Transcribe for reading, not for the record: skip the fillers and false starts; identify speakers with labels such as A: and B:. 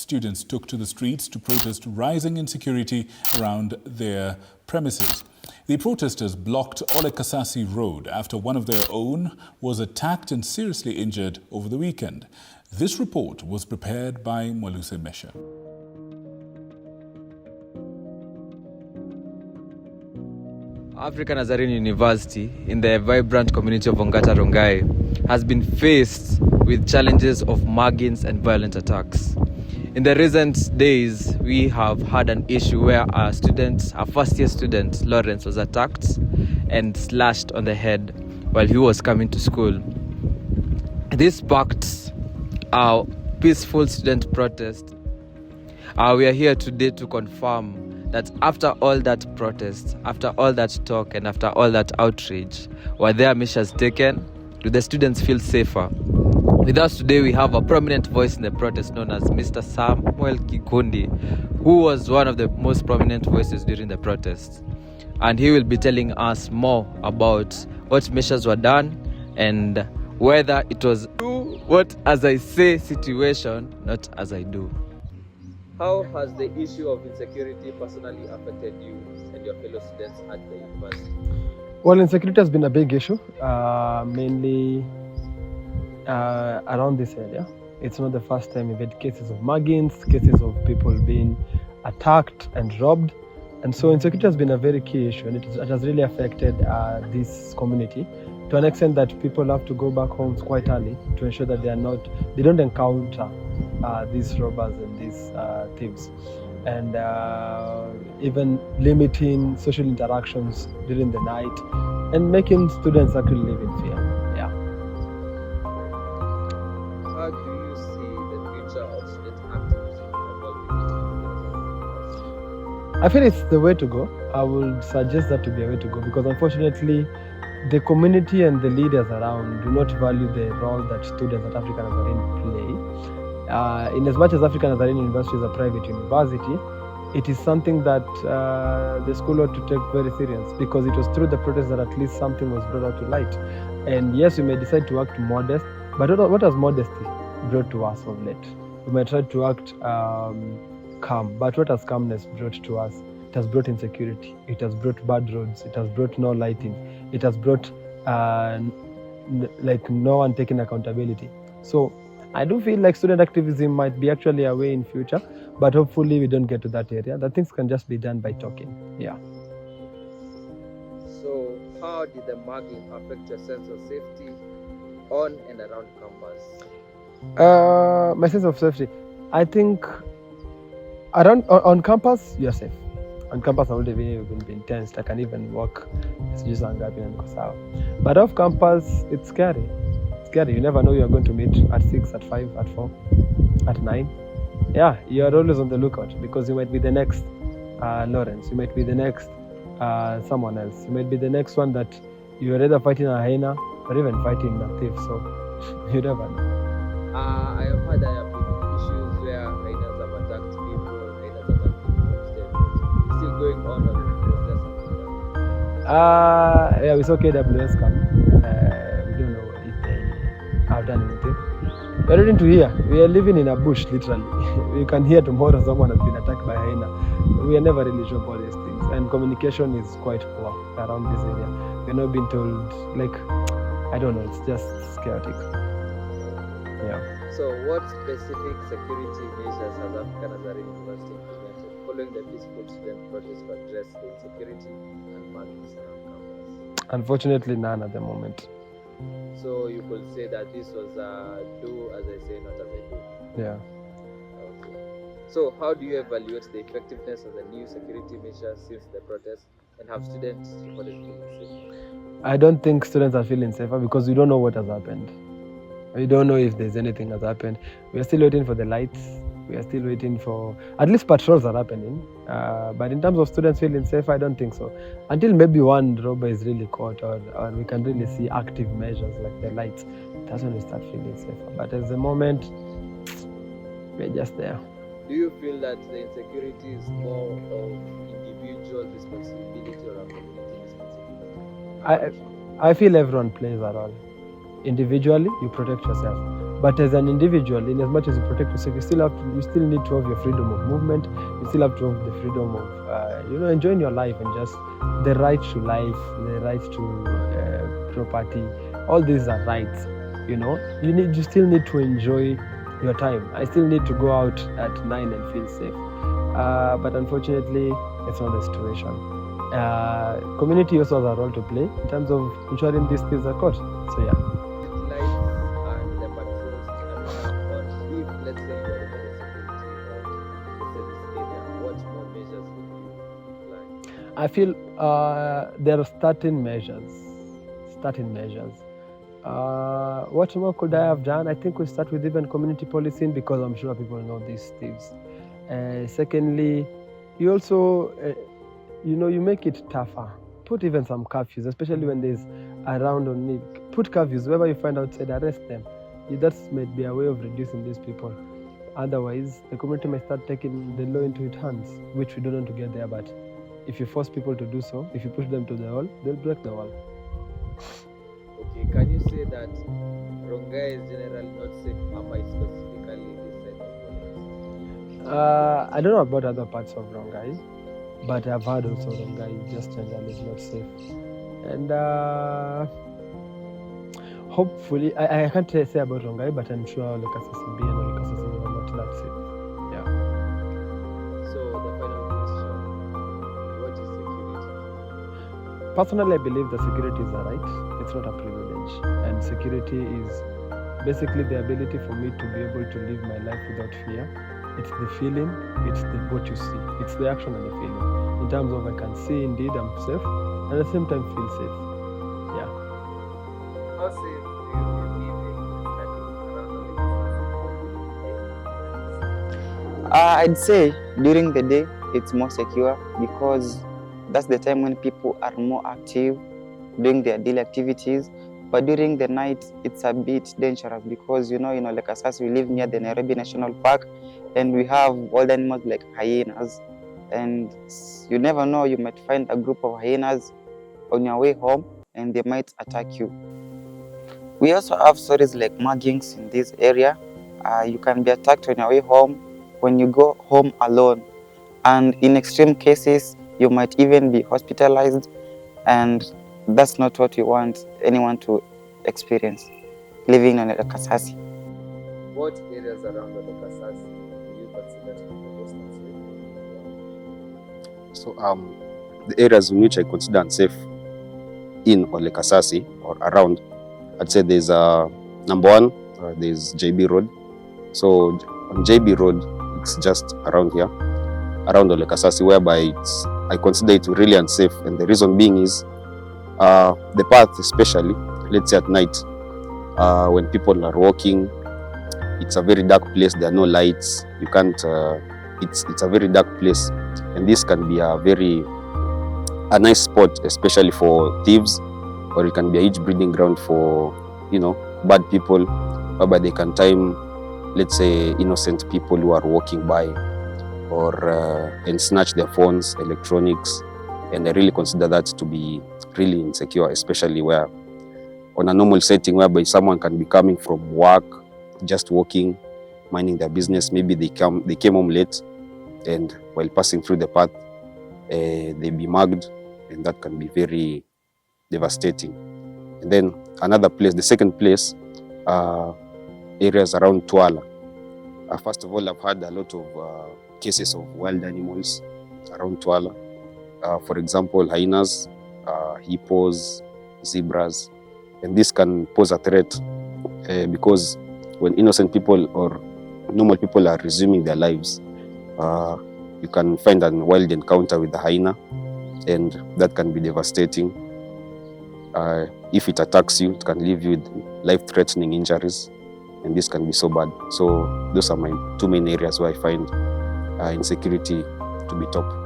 A: Students took to the streets to protest rising insecurity around their premises. The protesters blocked Ole Kasasi Road after one of their own was attacked and seriously injured over the weekend. This report was prepared by Mwaluse Mesha.
B: African Nazarene University in the vibrant community of Ongata Rongai has been faced with challenges of muggings and violent attacks. In the recent days, we have had an issue where our first-year student, Lawrence, was attacked and slashed on the head while he was coming to school. This sparked our peaceful student protest. We are here today to confirm that after all that protest, after all that talk, and after all that outrage, were there measures taken? Do the students feel safer? With us today, we have a prominent voice in the protest known as Mr. Samuel Kikundi, who was one of the most prominent voices during the protest. And he will be telling us more about what measures were done and whether it was what as I say situation, not as I do. How has the issue of insecurity personally affected you and your fellow students at the university?
C: Well, insecurity has been a big issue, mainly around this area. It's not the first time we've had cases of muggings, cases of people being attacked and robbed. And so insecurity has been a very key issue, and it has really affected this community to an extent that people have to go back homes quite early to ensure that they don't encounter these robbers and these thieves, and even limiting social interactions during the night and making students actually live in fear. Yeah.
B: How do you see the future of student activism evolving?
C: I feel it's the way to go. I would suggest that to be a way to go, because unfortunately the community and the leaders around do not value the role that students at African Nazarene play. In as much as African Nazarene University is a private university, it is something that the school ought to take very serious, because it was through the protest that at least something was brought out to light. And yes, we may decide to act modest, but what has modesty brought to us of late? We may try to act calm, but what has calmness brought to us? It has brought insecurity, it has brought bad roads, it has brought no lighting, it has brought like no one taking accountability. So I do feel like student activism might be actually a way in future, but hopefully we don't get to that area. That things can just be done by talking. Yeah.
B: So how did the mugging affect your sense of safety on and around campus?
C: My sense of safety, I think on campus you're safe. On campus I would have been tensed. I can even walk. But off campus it's scary. You never know you're going to meet at 6, at 5, at 4, at 9. Yeah, you're always on the lookout, because you might be the next Lawrence, you might be the next someone else, you might be the next one that you're either fighting a hyena or even fighting a thief, so you never know.
B: I have heard there have been issues where hyenas have attacked people, hyenas attacked people instead. It's still going on, or was there something like that?
C: Yeah, we saw KWS come. We don't know if they have done anything. We're ready to hear. We are living in a bush, literally. We can hear tomorrow someone has been attacked by a hyena. We are never really sure about these things. And communication is quite poor around this area. We're not being told, I don't know, it's just chaotic. Yeah.
B: So what specific security measures has African Nazarene University implemented following the peaceful student protest to address the insecurity and muggings around campus?
C: Unfortunately, none at the moment.
B: So you could say that this was do as I say, not as I do.
C: Yeah.
B: Okay. So how do you evaluate the effectiveness of the new security measures since the protest, and have students reported feeling safe?
C: I don't think students are feeling safer, because we don't know what has happened. We don't know if there's anything has happened. We are still waiting for the lights. We are still waiting for, at least patrols are happening. But in terms of students feeling safe, I don't think so. Until maybe one robber is really caught, or we can really see active measures like the lights, that's when we start feeling safer. But at the moment, we're just there.
B: Do you feel that the insecurity is more of individual responsibility or a community responsibility?
C: I feel everyone plays a role. Individually, you protect yourself. But as an individual, in as much as you protect yourself, you still need to have your freedom of movement. You still have to have the freedom of enjoying your life, and just the right to life, the right to property. All these are rights. You still need to enjoy your time. I still need to go out at 9 and feel safe. But unfortunately, it's not the situation. Community also has a role to play in terms of ensuring these things are caught. So yeah. I feel there are starting measures. What more could I have done? I think we start with even community policing, because I'm sure people know these thieves. Secondly, you also, you make it tougher. Put even some curfews, especially when there's a round on need. Put curfews. Whoever you find outside, arrest them. That might be a way of reducing these people. Otherwise, the community may start taking the law into its hands, which we don't want to get there. But if you force people to do so, if you push them to the wall, they'll break the wall.
B: Okay, can you say that Rongai is generally not safe, Ama is specifically this side of
C: I don't know about other parts of Rongai, but I've heard also Rongai just generally is not safe. And hopefully, I can't say about Rongai, but I'm sure Olekasasi B and Olekasasi are not that safe. Yeah.
B: So the final question, what is security?
C: Personally, I believe that security is a right. It's not a privilege. And security is basically the ability for me to be able to live my life without fear. It's the feeling, it's what you see. It's the action and the feeling. In terms of I can see indeed I'm safe, and at the same time feel safe. Yeah.
B: How safe do you feel living around
D: I'd say during the day it's more secure, because that's the time when people are more active doing their daily activities. But during the night, it's a bit dangerous, because Olekasasi, we live near the Nairobi National Park, and we have wild animals like hyenas, and you never know, you might find a group of hyenas on your way home and they might attack you. We also have stories like muggings in this area. You can be attacked on your way home, when you go home alone, and in extreme cases you might even be hospitalized, and that's not what we want anyone to experience living on Olekasasi.
B: What areas around Olekasasi do you consider to be the most unsafe?
E: So the areas in which I consider unsafe in Olekasasi or around, I'd say there's number one, there's JB Road. So on JB Road, it's just around here, around Olekasasi, whereby I consider it really unsafe, and the reason being is the path, especially let's say at night, when people are walking, it's a very dark place. There are no lights. You can't. It's a very dark place, and this can be a nice spot, especially for thieves, or it can be a huge breeding ground for bad people, whereby they can time, let's say, innocent people who are walking by, or and snatch their phones, electronics, and I really consider that to be really insecure, especially where on a normal setting whereby someone can be coming from work, just walking, minding their business. Maybe they came home late, and while passing through the path, they be mugged, and that can be very devastating. And then another place, the second place, areas around Twala. First of all, I've had a lot of cases of wild animals around Twala. For example, hyenas, hippos, zebras, and this can pose a threat because when innocent people or normal people are resuming their lives, you can find a wild encounter with the hyena, and that can be devastating. If it attacks you, it can leave you with life-threatening injuries, and this can be so bad. So those are my two main areas where I find insecurity to be top.